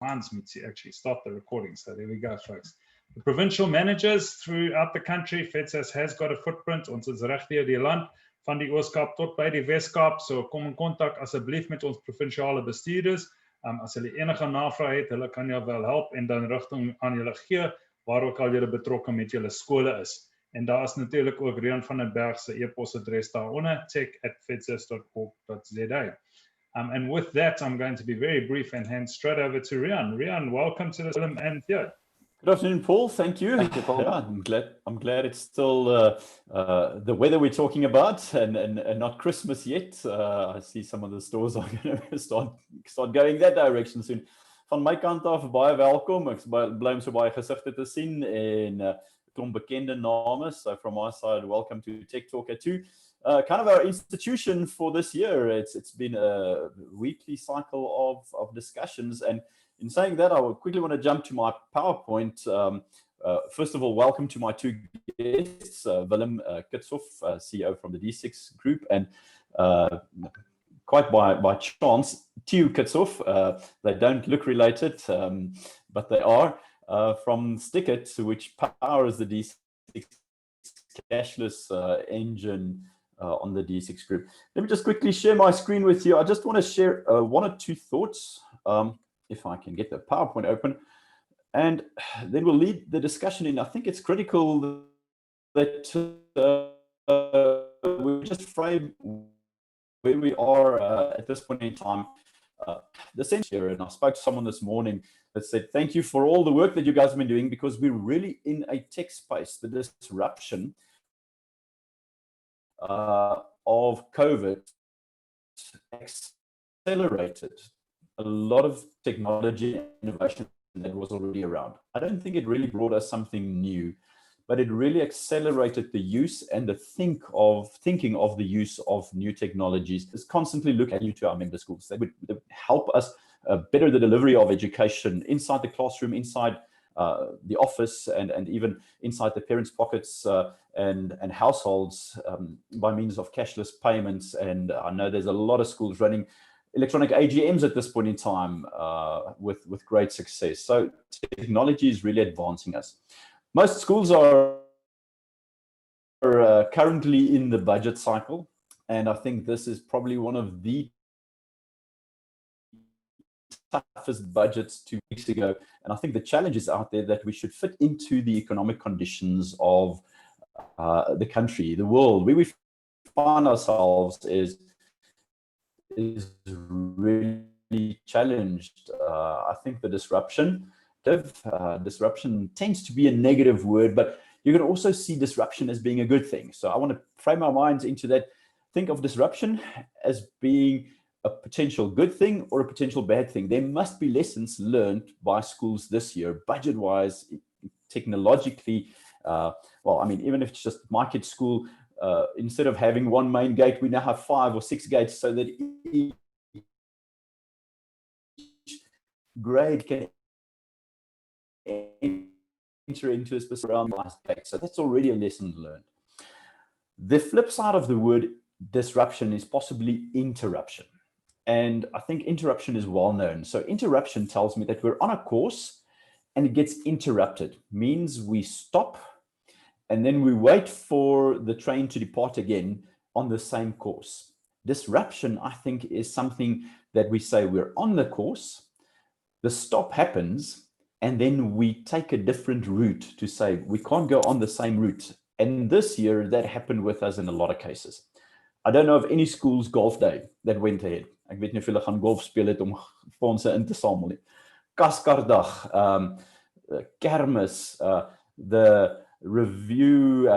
reminds me to actually start the recording. So there we go, folks. The provincial managers throughout the country, FEDSAS has got a footprint. Ons is reg deur die land, van die Oos-Kaap tot by die Wes-Kaap. So kom in kontak asseblief met ons provinsiale bestuurders. As hulle enige navrae het, hulle kan jou wel help en dan rigting aan julle gee, waar ook al julle betrokke met julle skole is. En daar is natuurlik ook Riaan van den Bergh se e-posadres daaronder, tech@fedsas.org.za. And with that, I'm going to be very brief and hand straight over to Riaan. Riaan, welcome to the Willem and Theo. Good afternoon, Paul. Thank you. Thank you, Paul. Yeah, I'm glad it's still the weather we're talking about and not Christmas yet. I see some of the stores are going to start going that direction soon. Van my kant af baie welkom. Ek bly om so baie gesigte te sien en klomp bekende name. So from my side, welcome to Tech Talk at 2. Kind of our institution for this year. It's been a weekly cycle of discussions, and in saying that, I would quickly want to jump to my PowerPoint. First of all, welcome to my two guests, Willem, Kitshoff, CEO from the D6 group, and quite by chance, Theo Kitshoff. They don't look related, but they are from Sticitt, which powers the D6 cashless engine on the D6 group. Let me just quickly share my screen with you. I just want to share one or two thoughts. If I can get the PowerPoint open, and then we'll lead the discussion in. I think it's critical that we just frame where we are at this point in time. The sense here, and I spoke to someone this morning that said, thank you for all the work that you guys have been doing, because we're really in a tech space. The disruption of COVID accelerated a lot of technology and innovation that was already around. I don't think it really brought us something new, but it really accelerated the use and the thinking of the use of new technologies. It's constantly looking into our member schools. They would help us better the delivery of education inside the classroom, inside the office, and even inside the parents' pockets and households by means of cashless payments. And I know there's a lot of schools running electronic AGMs at this point in time with great success. So technology is really advancing us. Most schools are currently in the budget cycle, and I think this is probably one of the toughest budgets 2 weeks ago. And I think the challenge is out there that we should fit into the economic conditions of the country, the world. Where we find ourselves is really challenged. I think the disruption tends to be a negative word, but you can also see disruption as being a good thing. So I want to frame our minds into that. Think of disruption as being a potential good thing or a potential bad thing. There must be lessons learned by schools this year, budget-wise, technologically. Well, I mean, even if it's just my kid's school, instead of having one main gate, we now have 5 or 6 gates, so that each grade can enter into a specific randomized gate. So that's already a lesson learned. The flip side of the word disruption is possibly interruption. And I think interruption is well known. So interruption tells me that we're on a course and it gets interrupted. Means we stop and then we wait for the train to depart again on the same course. Disruption, I think, is something that we say we're on the course, the stop happens, and then we take a different route to say we can't go on the same route. And this year, that happened with us in a lot of cases. I don't know of any school's golf day that went ahead. Ek weet nie of julle gaan golf speel het om fondse in te samel nie. Kaskardag, kermis, the review,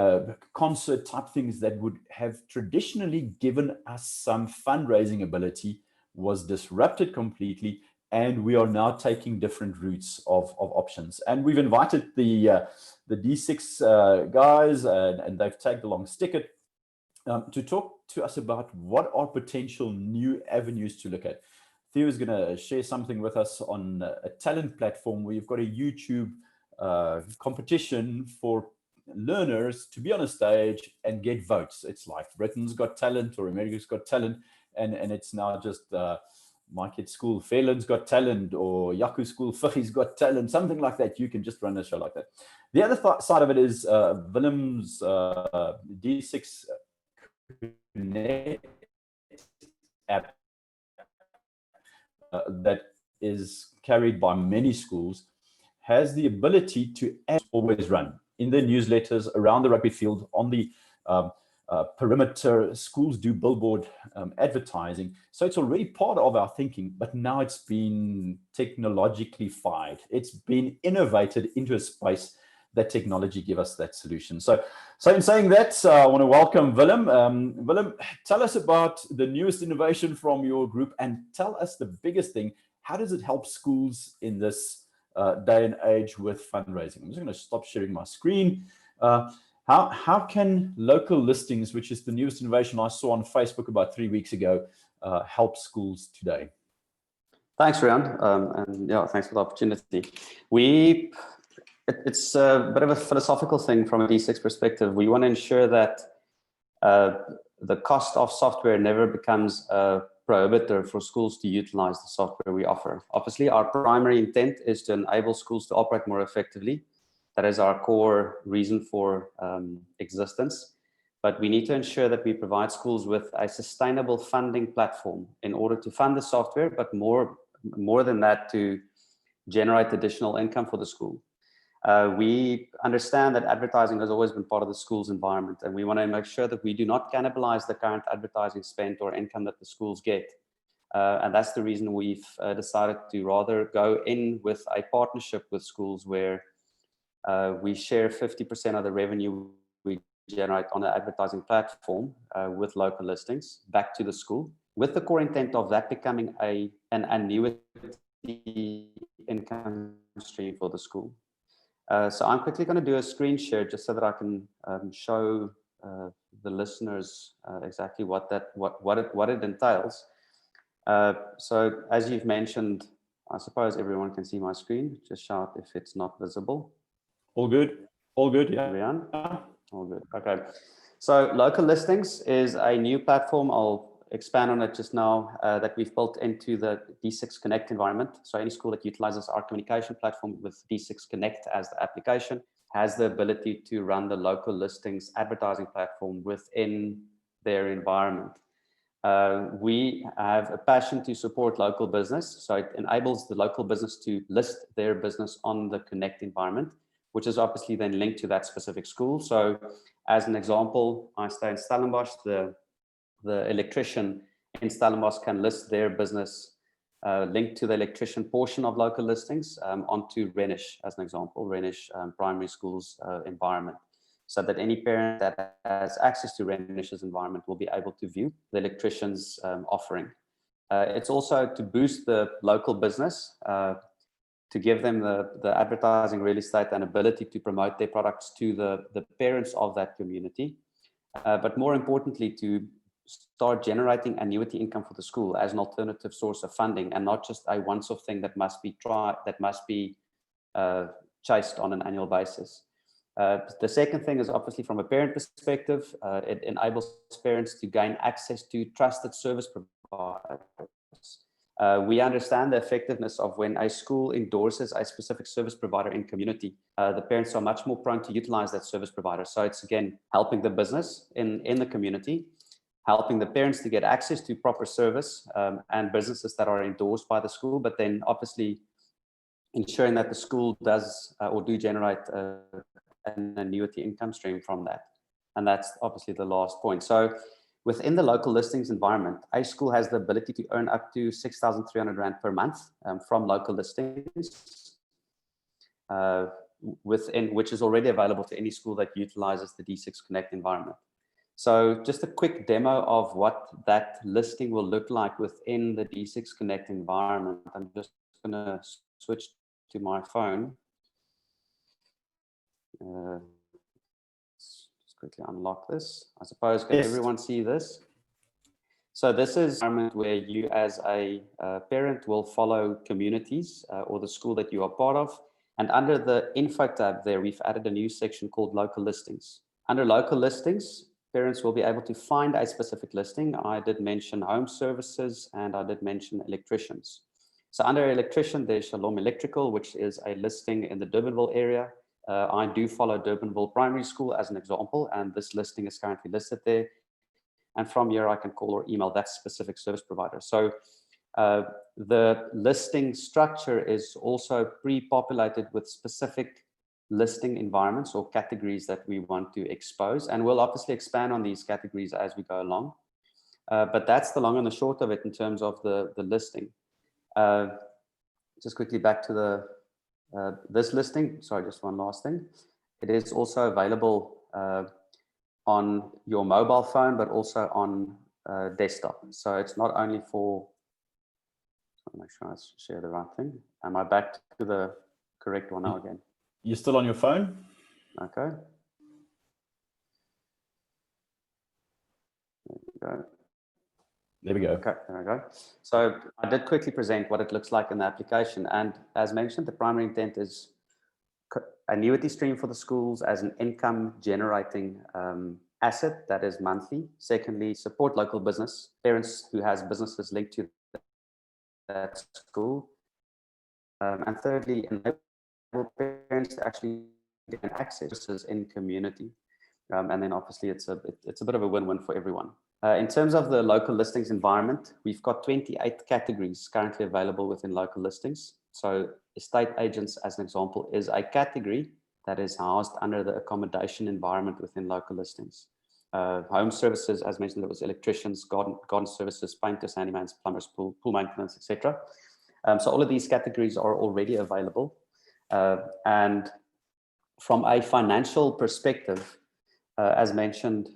concert type things that would have traditionally given us some fundraising ability was disrupted completely, and we are now taking different routes of options. And we've invited the D6 guys, and they've tagged along Sticitt, to talk to us about what are potential new avenues to look at. Theo is going to share something with us on a talent platform where you've got a YouTube competition for learners to be on a stage and get votes. It's like Britain's Got Talent or America's Got Talent, and it's now just my kid's school, Fairland's Got Talent, or Yaku's school, Fuggy's Got Talent, something like that. You can just run a show like that. The other side of it is Willem's D6 Connect app that is carried by many schools, has the ability to always run in their newsletters around the rugby field, on the perimeter. Schools do billboard advertising. So it's already part of our thinking, but now it's been technologically fired. It's been innovated into a space that technology give us that solution. So in saying that, I want to welcome Willem. Willem, tell us about the newest innovation from your group, and tell us the biggest thing. How does it help schools in this day and age with fundraising? I'm just going to stop sharing my screen. How can local listings, which is the newest innovation I saw on Facebook about 3 weeks ago, help schools today? Thanks, Riaan, and yeah, thanks for the opportunity. It's a bit of a philosophical thing from a D6 perspective. We want to ensure that the cost of software never becomes a prohibitor for schools to utilize the software we offer. Obviously, our primary intent is to enable schools to operate more effectively. That is our core reason for existence. But we need to ensure that we provide schools with a sustainable funding platform in order to fund the software, but more than that, to generate additional income for the school. We understand that advertising has always been part of the school's environment, and we want to make sure that we do not cannibalize the current advertising spend or income that the schools get. And that's the reason we've decided to rather go in with a partnership with schools where we share 50% of the revenue we generate on the advertising platform with local listings back to the school, with the core intent of that becoming an annuity income stream for the school. So I'm quickly going to do a screen share just so that I can show the listeners exactly what it entails. So as you've mentioned, I suppose everyone can see my screen. Just shout if it's not visible. All good. All good. Yeah. Riaan? All good. Okay. So local listings is a new platform. I'll expand on it just now, that we've built into the D6 Connect environment. So any school that utilizes our communication platform with D6 Connect as the application has the ability to run the local listings advertising platform within their environment. We have a passion to support local business. So it enables the local business to list their business on the Connect environment, which is obviously then linked to that specific school. So as an example, I stay in Stellenbosch, the electrician in Stellenbosch can list their business linked to the electrician portion of local listings onto Rhenish, as an example, Rhenish primary school's environment, so that any parent that has access to Rhenish's environment will be able to view the electrician's offering. It's also to boost the local business, to give them the advertising real estate and ability to promote their products to the parents of that community. But more importantly, to start generating annuity income for the school as an alternative source of funding, and not just a once-off thing that must be chased on an annual basis. The second thing is obviously from a parent perspective, it enables parents to gain access to trusted service providers. We understand the effectiveness of when a school endorses a specific service provider in community. The parents are much more prone to utilize that service provider. So it's again helping the business in the community, helping the parents to get access to proper service and businesses that are endorsed by the school, but then obviously ensuring that the school does or do generate an annuity income stream from that. And that's obviously the last point. So within the local listings environment, a school has the ability to earn up to 6,300 Rand per month from local listings, which is already available to any school that utilizes the D6 Connect environment. So just a quick demo of what that listing will look like within the D6 Connect environment. I'm just going to switch to my phone. Just quickly unlock this. I suppose, can everyone see this? So this is an environment where you as a parent will follow communities or the school that you are part of. And under the info tab there, we've added a new section called local listings. Under local listings, parents will be able to find a specific listing. I did mention home services and I did mention electricians. So under electrician, there's Shalom Electrical, which is a listing in the Durbanville area. I do follow Durbanville Primary School as an example, and this listing is currently listed there. And from here, I can call or email that specific service provider. So the listing structure is also pre-populated with specific listing environments or categories that we want to expose. And we'll obviously expand on these categories as we go along. But that's the long and the short of it in terms of the listing. Just quickly back to the this listing. Sorry, just one last thing. It is also available on your mobile phone, but also on desktop. So it's not only for, make sure I share the right thing. Am I back to the correct one now again? You're still on your phone? Okay. There we go. There we go. Okay, there we go. So I did quickly present what it looks like in the application. And as mentioned, the primary intent is annuity stream for the schools as an income generating asset that is monthly. Secondly, support local business, parents who has businesses linked to that school. And thirdly, enable parents to actually get access in community. And then obviously it's a bit of a win-win for everyone. In terms of the local listings environment, we've got 28 categories currently available within local listings. So estate agents, as an example, is a category that is housed under the accommodation environment within local listings. Home services, as mentioned, there was electricians, garden services, painters, handymans, plumbers, pool maintenance, etc. So all of these categories are already available. And from a financial perspective, as mentioned,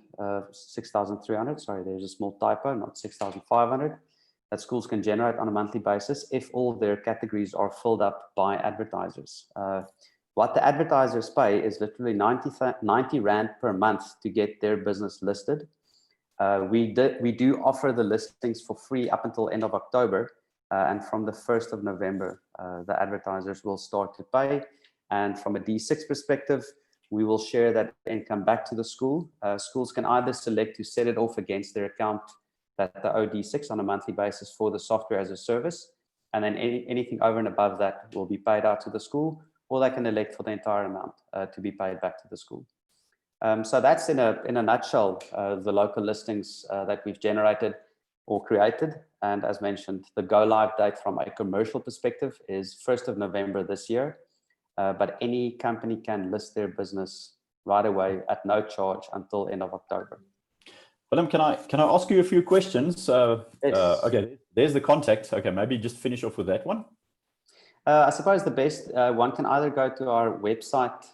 6,300, sorry, there's a small typo, not 6,500, that schools can generate on a monthly basis if all their categories are filled up by advertisers. What the advertisers pay is literally 90 Rand per month to get their business listed. We do offer the listings for free up until end of October. And from the 1st of November, the advertisers will start to pay. And from a D6 perspective, we will share that income back to the school. Schools can either select to set it off against their account that the OD6 on a monthly basis for the software as a service. And then anything over and above that will be paid out to the school, or they can elect for the entire amount to be paid back to the school. So that's in a nutshell, the local listings that we've generated or created. And as mentioned, the go live date from a commercial perspective is 1st of November this year. But any company can list their business right away at no charge until end of October. Willem, can I ask you a few questions? Yes. Okay, there's the contact. Okay, maybe just finish off with that one. I suppose the best one can either go to our website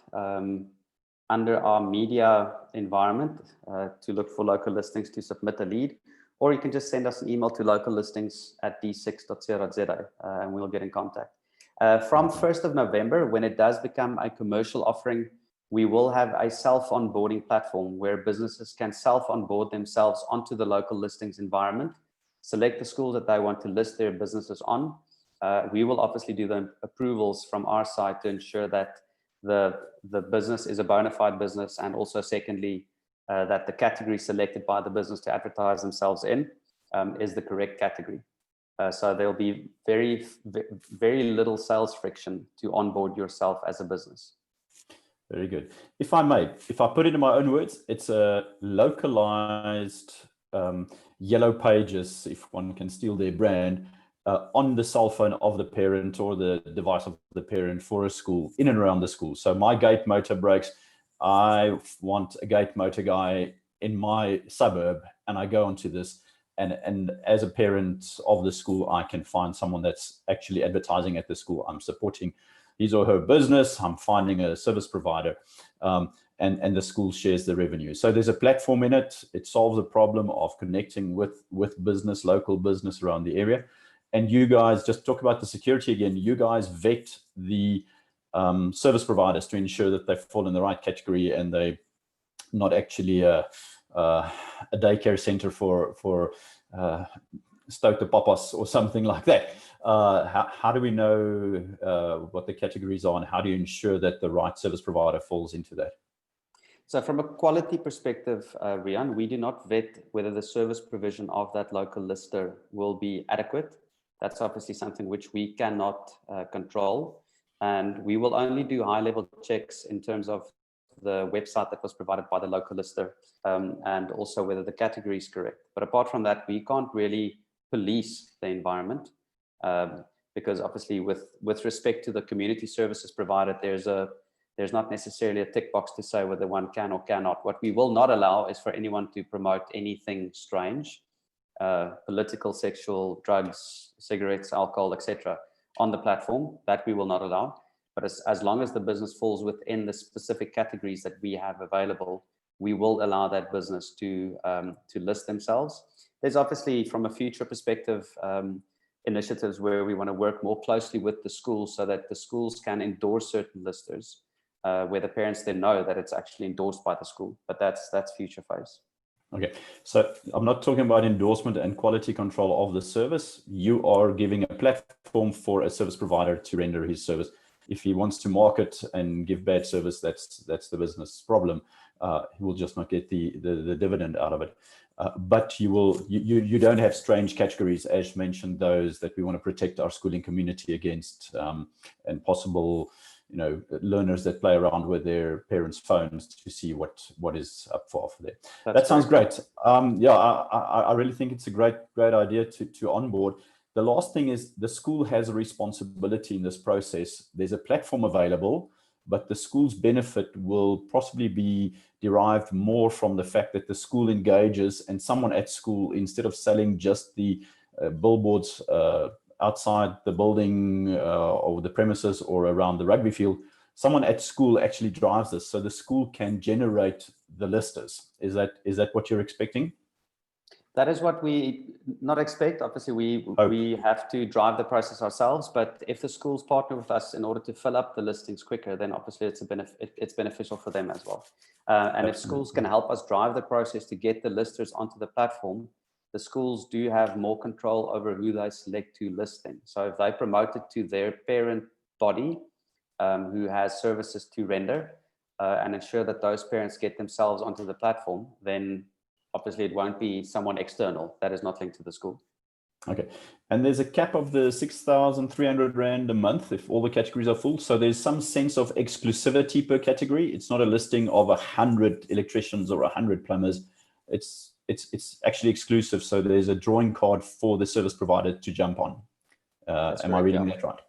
under our media environment to look for local listings to submit a lead, or you can just send us an email to locallistings@d6.co.za and we'll get in contact. From 1st of November, when it does become a commercial offering, we will have a self-onboarding platform where businesses can self-onboard themselves onto the local listings environment, select the schools that they want to list their businesses on. We will obviously do the approvals from our side to ensure that the business is a bona fide business, and also secondly, that the category selected by the business to advertise themselves in is the correct category. So there'll be very, very little sales friction to onboard yourself as a business. Very good. If I may, if I put it in my own words, it's a localized yellow pages, if one can steal their brand, on the cell phone of the parent or the device of the parent for a school, in and around the school. So my gate motor brakes, I want a gate motor guy in my suburb, and I go onto this. And as a parent of the school, I can find someone that's actually advertising at the school. I'm supporting his or her business. I'm finding a service provider, and the school shares the revenue. So there's a platform in it. It solves the problem of connecting with business, local business around the area. And you guys, just talk about the security again. You guys vet the service providers to ensure that they fall in the right category and they not actually a daycare center for Stoke the Papas or something like that. How do we know what the categories are, and how do you ensure that the right service provider falls into that? So from a quality perspective, Riaan, we do not vet whether the service provision of that local lister will be adequate. That's obviously something which we cannot control. And we will only do high-level checks in terms of the website that was provided by the local lister, and also whether the category is correct. But apart from that, we can't really police the environment, because obviously with respect to the community services provided, there's not necessarily a tick box to say whether one can or cannot. What we will not allow is for anyone to promote anything strange, political, sexual, drugs, cigarettes, alcohol, etc. on the platform. That we will not allow. But as long as the business falls within the specific categories that we have available, we will allow that business to list themselves. There's obviously, from a future perspective, initiatives where we want to work more closely with the schools so that the schools can endorse certain listers, where the parents then know that it's actually endorsed by the school. But that's future phase. Okay, so I'm not talking about endorsement and quality control of the service. You are giving a platform for a service provider to render his service. If he wants to market and give bad service, that's the business problem. He will just not get the dividend out of it. But you don't have strange categories, as mentioned, those that we want to protect our schooling community against, and possible, learners that play around with their parents' phones to see what is up for offer there. That sounds great. Yeah, I really think it's a great idea to onboard. The last thing is the school has a responsibility in this process. There's a platform available, but the school's benefit will possibly be derived more from the fact that the school engages, and someone at school, instead of selling just the billboards outside the building or the premises or around the rugby field, someone at school actually drives this, so the school can generate the listers. Is that what you're expecting? That is what we not expect. Obviously, we have to drive the process ourselves, but if the schools partner with us in order to fill up the listings quicker, then obviously it's beneficial for them as well. And if schools can help us drive the process to get the listers onto the platform, the schools do have more control over who they select to list them. So if they promote it to their parent body, who has services to render, and ensure that those parents get themselves onto the platform, then obviously it won't be someone external that is not linked to the school. Okay, and there's a cap of the 6,300 Rand a month if all the categories are full. So there's some sense of exclusivity per category. It's not a listing of 100 electricians or 100 plumbers. It's actually exclusive. So there's a drawing card for the service provider to jump on. Am I reading that right?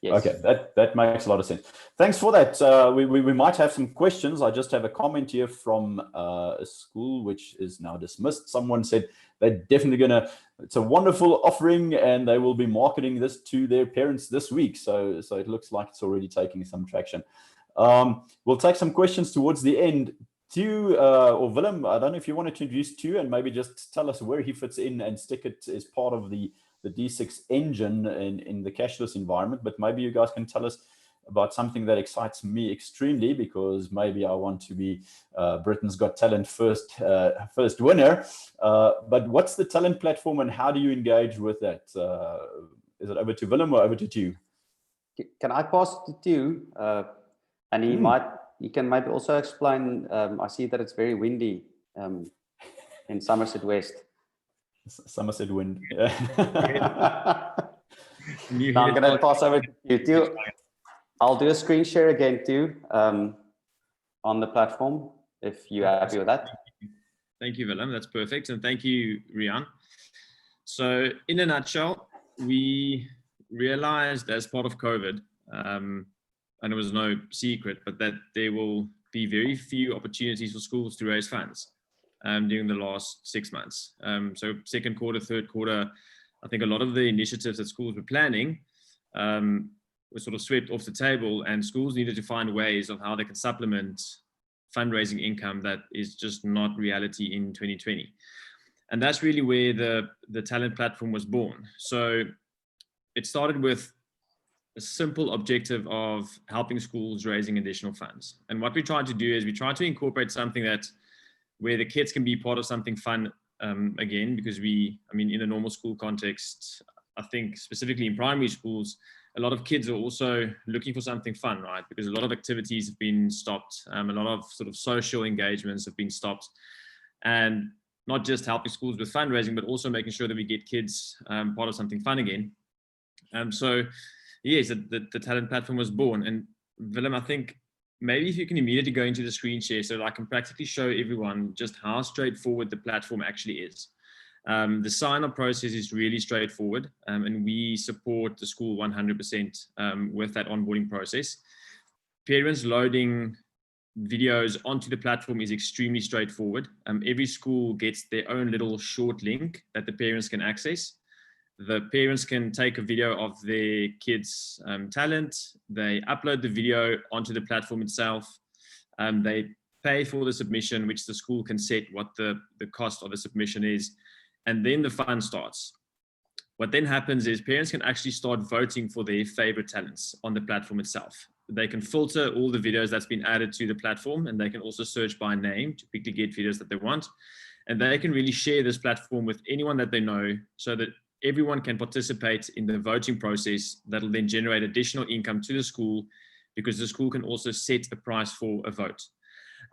Yes. Okay, that makes a lot of sense. Thanks for that. We might have some questions. I just have a comment here from a school which is now dismissed. Someone said they're definitely it's a wonderful offering and they will be marketing this to their parents this week. So it looks like it's already taking some traction. We'll take some questions towards the end. Theo or Willem, I don't know if you wanted to introduce Theo and maybe just tell us where he fits in, and Sticitt is part of the D6 engine in the cashless environment, but maybe you guys can tell us about something that excites me extremely, because maybe I want to be Britain's Got Talent first winner. But what's the talent platform and how do you engage with that? Is it over to Willem or over to Theo? Can I pass it to Theo? And he can maybe also explain. I see that it's very windy in Somerset West. Somerset wind. Now I'm going to pass over to you. I'll do a screen share again too, on the platform, if you're happy with that. Thank you, Willem. That's perfect. And thank you, Riaan. So in a nutshell, we realized as part of COVID, and it was no secret, but that there will be very few opportunities for schools to raise funds during the last 6 months. So second quarter, third quarter, I think a lot of the initiatives that schools were planning were sort of swept off the table, and schools needed to find ways of how they can supplement fundraising income that is just not reality in 2020. And that's really where the talent platform was born. So it started with a simple objective of helping schools raising additional funds. And what we tried to do is we tried to incorporate something where the kids can be part of something fun again, because in a normal school context, I think specifically in primary schools, a lot of kids are also looking for something fun, right? Because a lot of activities have been stopped. A lot of sort of social engagements have been stopped. And not just helping schools with fundraising, but also making sure that we get kids part of something fun again. So yes, the talent platform was born. And Willem, I think maybe if you can immediately go into the screen share so that I can practically show everyone just how straightforward the platform actually is. The sign-up process is really straightforward, and we support the school 100% with that onboarding process. Parents loading videos onto the platform is extremely straightforward. Every school gets their own little short link that the parents can access. The parents can take a video of their kids' talent. They upload the video onto the platform itself. They pay for the submission, which the school can set what the cost of the submission is. And then the fun starts. What then happens is parents can actually start voting for their favorite talents on the platform itself. They can filter all the videos that's been added to the platform, and they can also search by name to quickly get videos that they want. And they can really share this platform with anyone that they know so that everyone can participate in the voting process that'll then generate additional income to the school, because the school can also set a price for a vote.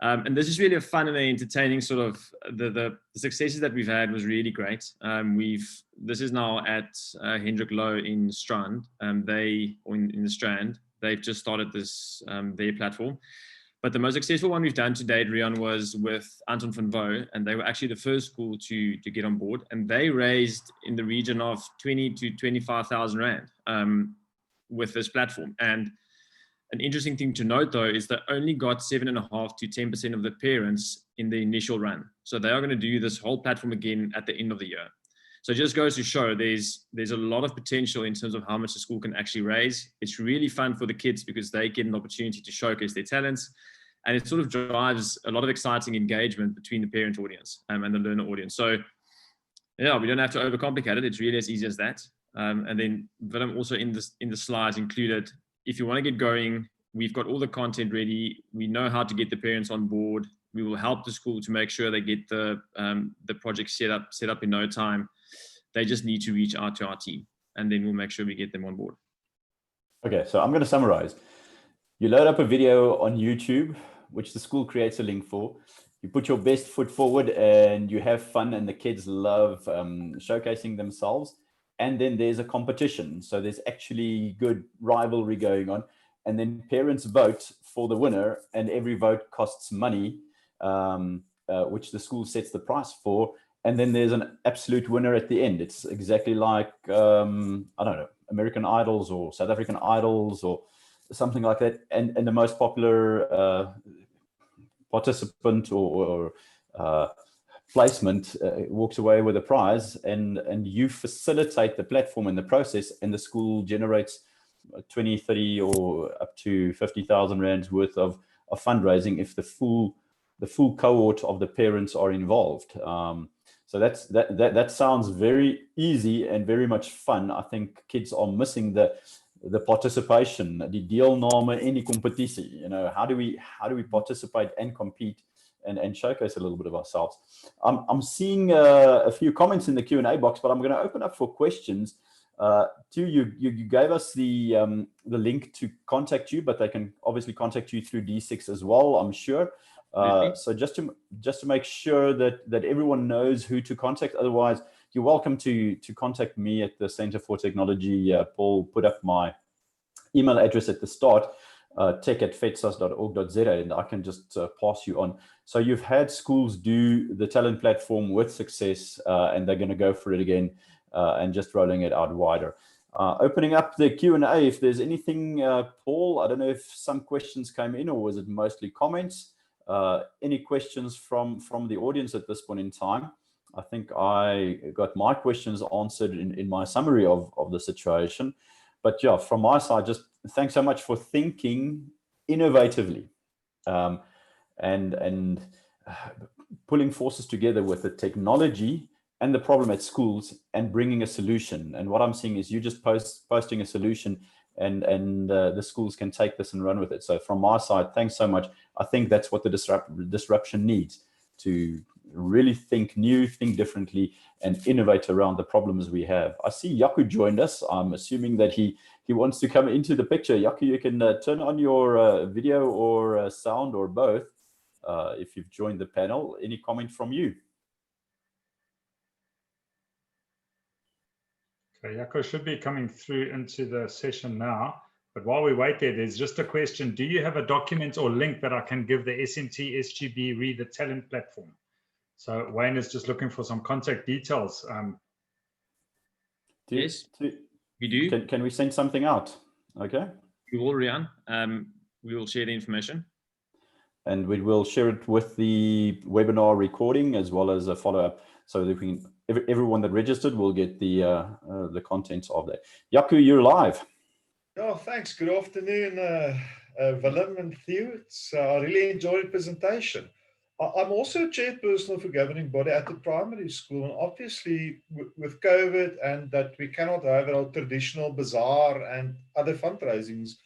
And this is really a fun and entertaining sort of the successes that we've had was really great. This is now at Hendrik Low in Strand. In the Strand, they've just started this their platform. But the most successful one we've done to date, Riaan, was with Anton van Vo, and they were actually the first school to get on board, and they raised in the region of 20 to 25,000 rand with this platform. And an interesting thing to note, though, is that only got 7.5 to 10% of the parents in the initial run. So they are going to do this whole platform again at the end of the year. So it just goes to show there's a lot of potential in terms of how much the school can actually raise. It's really fun for the kids because they get an opportunity to showcase their talents. And it sort of drives a lot of exciting engagement between the parent audience and the learner audience. So yeah, we don't have to overcomplicate it. It's really as easy as that. And then Willem also in the slides included, if you want to get going, we've got all the content ready. We know how to get the parents on board. We will help the school to make sure they get the project set up in no time. They just need to reach out to our team, and then we'll make sure we get them on board. Okay, so I'm going to summarize. You load up a video on YouTube, which the school creates a link for. You put your best foot forward and you have fun, and the kids love showcasing themselves. And then there's a competition. So there's actually good rivalry going on. And then parents vote for the winner, and every vote costs money, which the school sets the price for. And then there's an absolute winner at the end. It's exactly like, I don't know, American Idols or South African Idols or something like that. And the most popular participant or placement walks away with a prize, and you facilitate the platform in the process, and the school generates 20, 30 or up to 50,000 rands worth of fundraising if the full cohort of the parents are involved. So that sounds very easy and very much fun. I think kids are missing the participation, die deelname in die competitie. You know, how do we participate and compete and showcase a little bit of ourselves? I'm seeing a few comments in the Q&A box, but I'm going to open up for questions. Theo, you gave us the link to contact you, but they can obviously contact you through D6 as well, I'm sure. So just to make sure that everyone knows who to contact. Otherwise, you're welcome to contact me at the Center for Technology. Paul put up my email address at the start, tech@fedsas.org.za, and I can just pass you on. So you've had schools do the talent platform with success, and they're going to go for it again, and just rolling it out wider. Opening up the Q&A, if there's anything, Paul, I don't know if some questions came in or was it mostly comments? Any questions from the audience at this point in time? I think I got my questions answered in my summary of the situation. But yeah, from my side, just thanks so much for thinking innovatively and pulling forces together with the technology and the problem at schools and bringing a solution. And what I'm seeing is you just posting a solution, and the schools can take this and run with it. So from my side, thanks so much. I think that's what the disruption needs to really think new, think differently, and innovate around the problems we have. I see Yaku joined us. I'm assuming that he wants to come into the picture. Yaku, you can turn on your video or sound or both if you've joined the panel. Any comment from you? Okay, Jaco should be coming through into the session now. But while we wait there's just a question. Do you have a document or link that I can give the SMT SGB Read the Talent platform? So Wayne is just looking for some contact details. Yes, we do. Can we send something out? Okay. We will, Riaan. We will share the information. And we will share it with the webinar recording as well as a follow-up, so that we can, everyone that registered will get the contents of that. Yaku, you're live. Oh, thanks. Good afternoon, Willem and Theo. I really enjoyed the presentation. I'm also a chairperson of a governing body at the primary school, and obviously with COVID and that we cannot have our traditional bazaar and other fundraisings,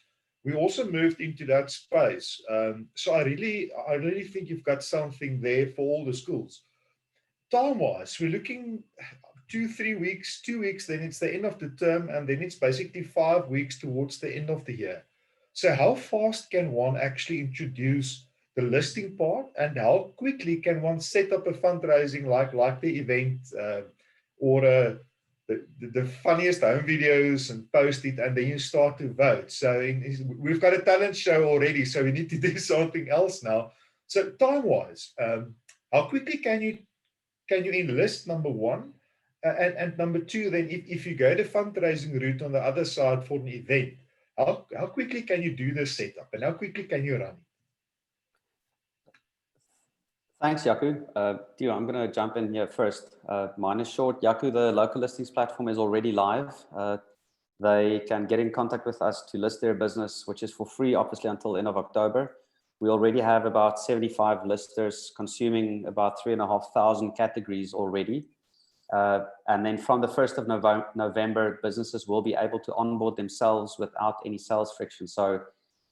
we also moved into that space. So I really think you've got something there for all the schools. Time-wise, we're looking 2-3 weeks, 2 weeks, then it's the end of the term, and then it's basically 5 weeks towards the end of the year. So how fast can one actually introduce the listing part, and how quickly can one set up a fundraising like the event or the funniest home videos and post it, and then you start to vote. So we've got a talent show already, so we need to do something else now. So time-wise, how quickly can you enlist, number one? And number two, then if you go the fundraising route on the other side for an event, how quickly can you do the setup, and how quickly can you run it? Thanks, Yaku. Theo, I'm going to jump in here first. Mine is short. Yaku, the local listings platform is already live. They can get in contact with us to list their business, which is for free, obviously, until the end of October. We already have about 75 listers consuming about 3,500 categories already. And then from the 1st of November, businesses will be able to onboard themselves without any sales friction. So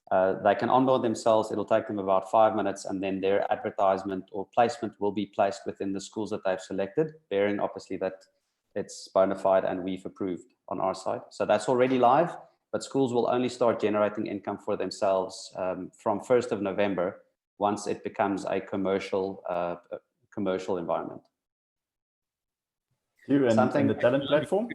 they can onboard themselves. It'll take them about 5 minutes, and then their advertisement or placement will be placed within the schools that they've selected, bearing obviously that it's bona fide and we've approved on our side. So that's already live, but schools will only start generating income for themselves from 1st of November, once it becomes a commercial environment. And the talent platform?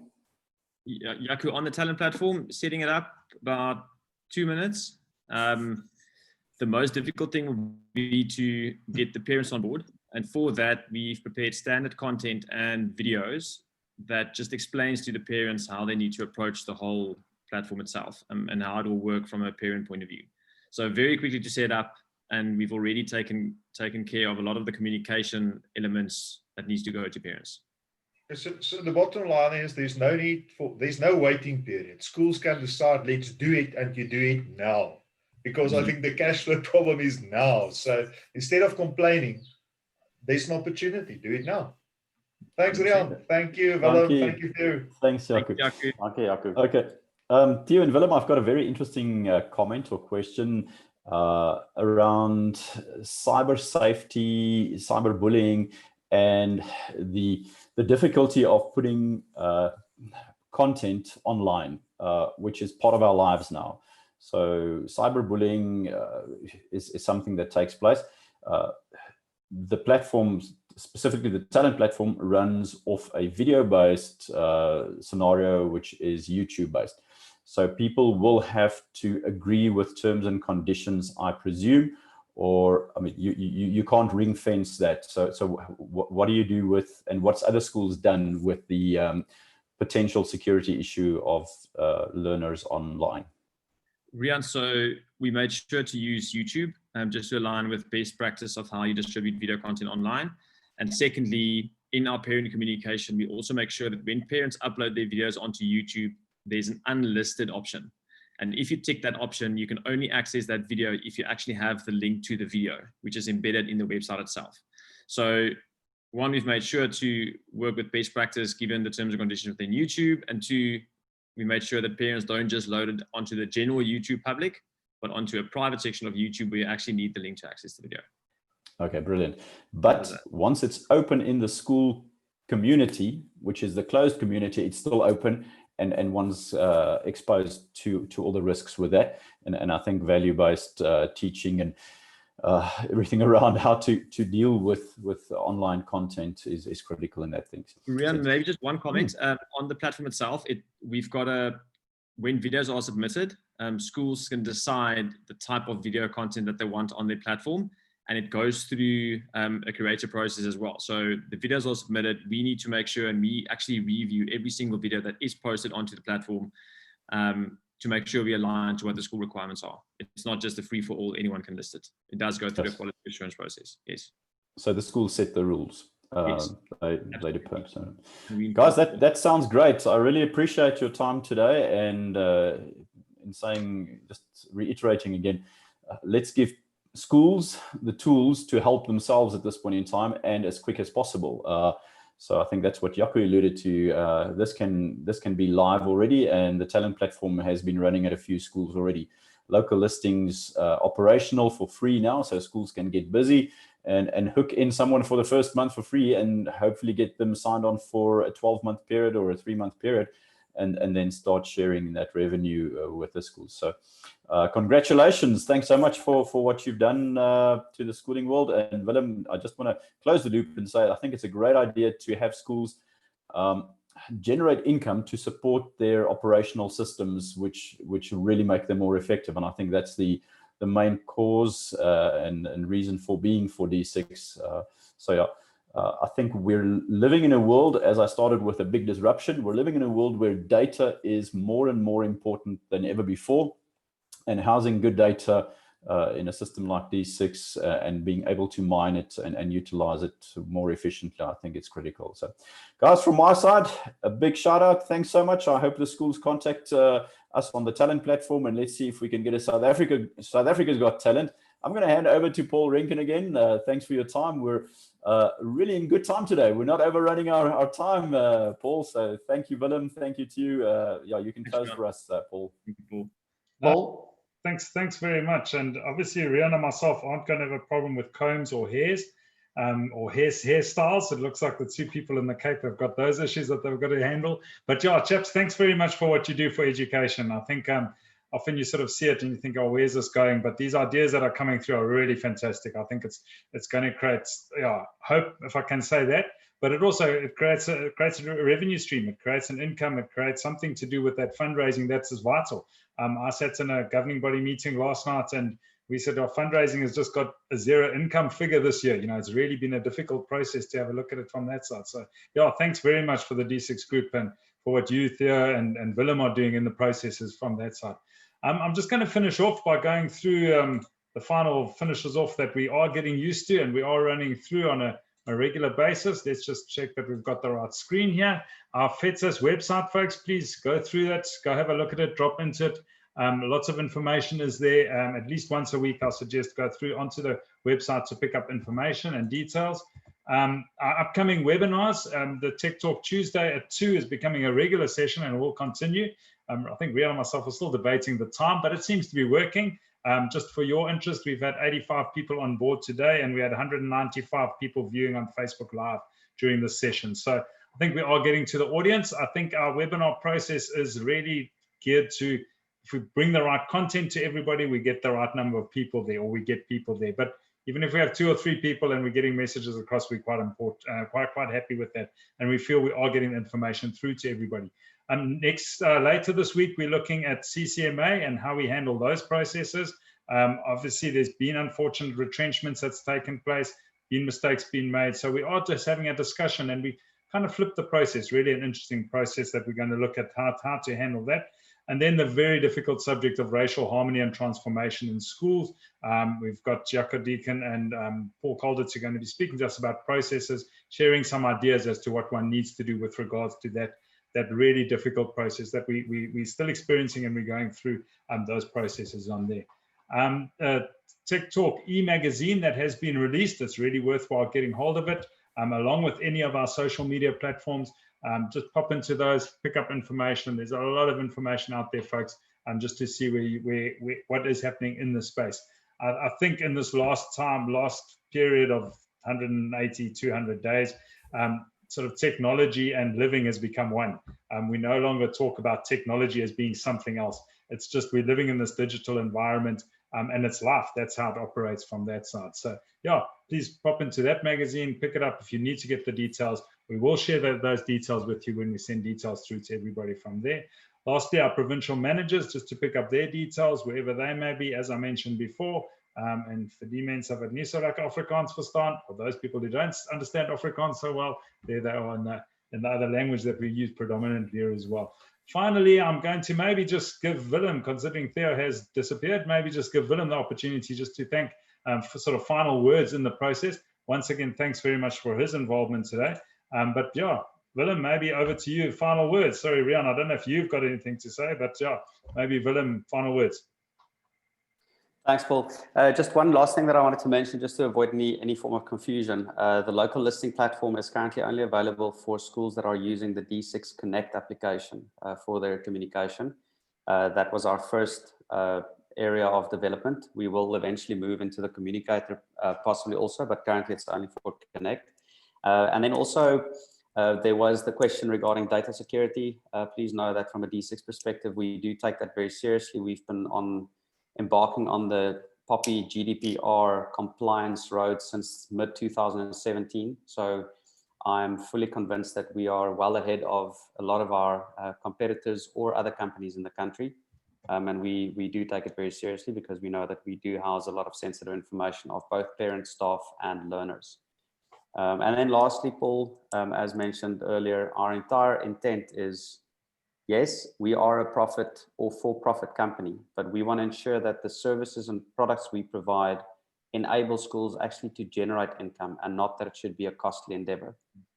Yaku, on the talent platform, setting it up about 2 minutes. The most difficult thing will be to get the parents on board. And for that, we've prepared standard content and videos that just explains to the parents how they need to approach the whole platform itself, and how it will work from a parent point of view. So very quickly to set up, and we've already taken care of a lot of the communication elements that needs to go to parents. So the bottom line is there's no waiting period. Schools can decide, let's do it, and you do it now. Because I think the cash flow problem is now. So instead of complaining, there's an opportunity. Do it now. Thanks, Riaan. Thank you, Willem. Thank you, Theo. Thanks, Yaku. Okay, Yaku. Okay. Theo and Willem, I've got a very interesting comment or question around cyber safety, cyberbullying, and the difficulty of putting content online, which is part of our lives now. So cyberbullying is something that takes place. The platform, specifically the talent platform, runs off a video-based scenario, which is YouTube-based. So people will have to agree with terms and conditions, I presume, or I mean, you can't ring fence that. So what do you do with, and what's other schools done with the potential security issue of learners online? Riaan, so we made sure to use YouTube just to align with best practice of how you distribute video content online. And secondly, in our parent communication, we also make sure that when parents upload their videos onto YouTube, there's an unlisted option. And if you tick that option, you can only access that video if you actually have the link to the video, which is embedded in the website itself. So one, we've made sure to work with best practice given the terms and conditions within YouTube. And two, we made sure that parents don't just load it onto the general YouTube public, but onto a private section of YouTube where you actually need the link to access the video. Okay, brilliant. But once it's open in the school community, which is the closed community, it's still open, and one's exposed to all the risks with that. And I think value-based teaching and everything around how to deal with online content is critical in that thing. Riaan, maybe just one comment on the platform itself. We've got when videos are submitted, schools can decide the type of video content that they want on their platform, and it goes through a curator process as well. So the videos are submitted. We need to make sure, and we actually review every single video that is posted onto the platform to make sure we align to what the school requirements are. It's not just a free for all, anyone can list it. It does go through the quality assurance process. Yes. So the school set the rules. Yes. They did. So, guys, that sounds great. I really appreciate your time today, and in saying, just reiterating again, let's give schools the tools to help themselves at this point in time and as quick as possible. So I think that's what Jaco alluded to. This can be live already, and the talent platform has been running at a few schools already. Local listings operational for free now, so schools can get busy and hook in someone for the first month for free, and hopefully get them signed on for a 12-month period or a 3-month period, and then start sharing that revenue with the schools. So congratulations. Thanks so much for what you've done to the schooling world. And Willem, I just want to close the loop and say I think it's a great idea to have schools generate income to support their operational systems, which really make them more effective. And I think that's the main cause and reason for being for D6. So yeah, I think we're living in a world, as I started with, a big disruption. We're living in a world where data is more and more important than ever before, and housing good data in a system like D6 and being able to mine it and utilize it more efficiently, I think it's critical. So guys, from my side, a big shout out. Thanks so much. I hope the schools contact us on the talent platform, and let's see if we can get a South Africa's Got Talent. I'm going to hand over to Paul Rinken again. Thanks for your time. We're really in good time today. We're not overrunning our time, Paul. So thank you, Willem. Thank you to you. Yeah, you can close for us, Paul. Thank you, Paul? Thanks very much. And obviously, Riaan and myself aren't going to have a problem with combs or hairs or hairstyles. It looks like the two people in the Cape have got those issues that they've got to handle. But yeah, chaps, thanks very much for what you do for education. I think often you sort of see it and you think, oh, where's this going? But these ideas that are coming through are really fantastic. I think it's going to create hope, if I can say that. But it creates a revenue stream. It creates an income. It creates something to do with that fundraising that's as vital. I sat in a governing body meeting last night, and we said our fundraising has just got a zero income figure this year. It's really been a difficult process to have a look at it from that side. So yeah, thanks very much for the D6 group and for what you, Theo, and Willem are doing in the processes from that side. I'm just going to finish off by going through the final finishes off that we are getting used to and we are running through on a regular basis. Let's just check that we've got the right screen here. Our FEDSAS website, folks, please go through that, go have a look at it, drop into it. Lots of information is there. At least once a week, I'll suggest go through onto the website to pick up information and details. Our upcoming webinars, the Tech Talk Tuesday at 2 is becoming a regular session and will continue. I think Riaan and myself are still debating the time, but it seems to be working. Just for your interest, we've had 85 people on board today, and we had 195 people viewing on Facebook Live during this session. So I think we are getting to the audience. I think our webinar process is really geared to, if we bring the right content to everybody, we get the right number of people there, or we get people there. But even if we have 2 or 3 people and we're getting messages across, we're quite happy with that. And we feel we are getting information through to everybody. Later this week, we're looking at CCMA and how we handle those processes. Obviously, there's been unfortunate retrenchments that's taken place, been mistakes being made. So we are just having a discussion, and we kind of flipped the process, really an interesting process that we're going to look at how to handle that. And then the very difficult subject of racial harmony and transformation in schools. We've got Jaco Deacon and Paul Calderts are going to be speaking to us about processes, sharing some ideas as to what one needs to do with regards to that really difficult process that we're still experiencing, and we're going through those processes on there. Tech Talk e-magazine that has been released, it's really worthwhile getting hold of it, along with any of our social media platforms. Just pop into those, pick up information. There's a lot of information out there, folks, just to see what is happening in the space. I think in this last period of 180, 200 days, sort of technology and living has become one. We no longer talk about technology as being something else. It's just we're living in this digital environment, and it's life. That's how it operates from that side. So yeah, please pop into that magazine, pick it up if you need to get the details. We will share those details with you when we send details through to everybody from there. Lastly, our provincial managers, just to pick up their details, wherever they may be, as I mentioned before, and for die mense wat nie so lekker Afrikaans verstaan, or those people who don't understand Afrikaans so well, there they are in the other language that we use predominantly here as well. Finally, I'm going to maybe just give Willem, considering Theo has disappeared, maybe just give Willem the opportunity just to thank for sort of final words in the process. Once again, thanks very much for his involvement today. But yeah, Willem, maybe over to you. Final words. Sorry, Riaan, I don't know if you've got anything to say, but yeah, maybe Willem, final words. Thanks, Paul. Just one last thing that I wanted to mention, just to avoid any form of confusion. The local listing platform is currently only available for schools that are using the D6 Connect application for their communication. That was our first area of development. We will eventually move into the communicator possibly also, but currently it's only for Connect. And then also there was the question regarding data security. Please know that from a D6 perspective, we do take that very seriously. We've been embarking on the POPI GDPR compliance road since mid-2017. So I'm fully convinced that we are well ahead of a lot of our competitors or other companies in the country. And we do take it very seriously because we know that we do house a lot of sensitive information of both parents, staff, and learners. And then lastly, Paul, as mentioned earlier, our entire intent is, yes, we are a profit or for-profit company, but we want to ensure that the services and products we provide enable schools actually to generate income and not that it should be a costly endeavor.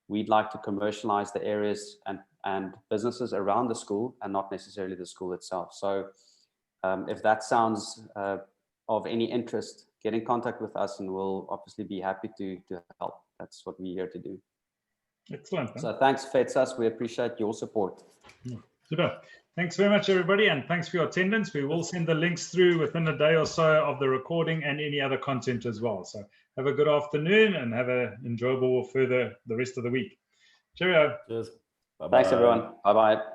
We'd like to commercialize the areas and businesses around the school and not necessarily the school itself. So if that sounds of any interest, get in contact with us and we'll obviously be happy to help. That's what we're here to do. Excellent. Huh? So thanks, FEDSAS. We appreciate your support. Super. Thanks very much, everybody, and thanks for your attendance. We will send the links through within a day or so of the recording and any other content as well. So have a good afternoon and have an enjoyable the rest of the week. Cheerio. Cheers. Bye-bye. Thanks, everyone. Bye-bye.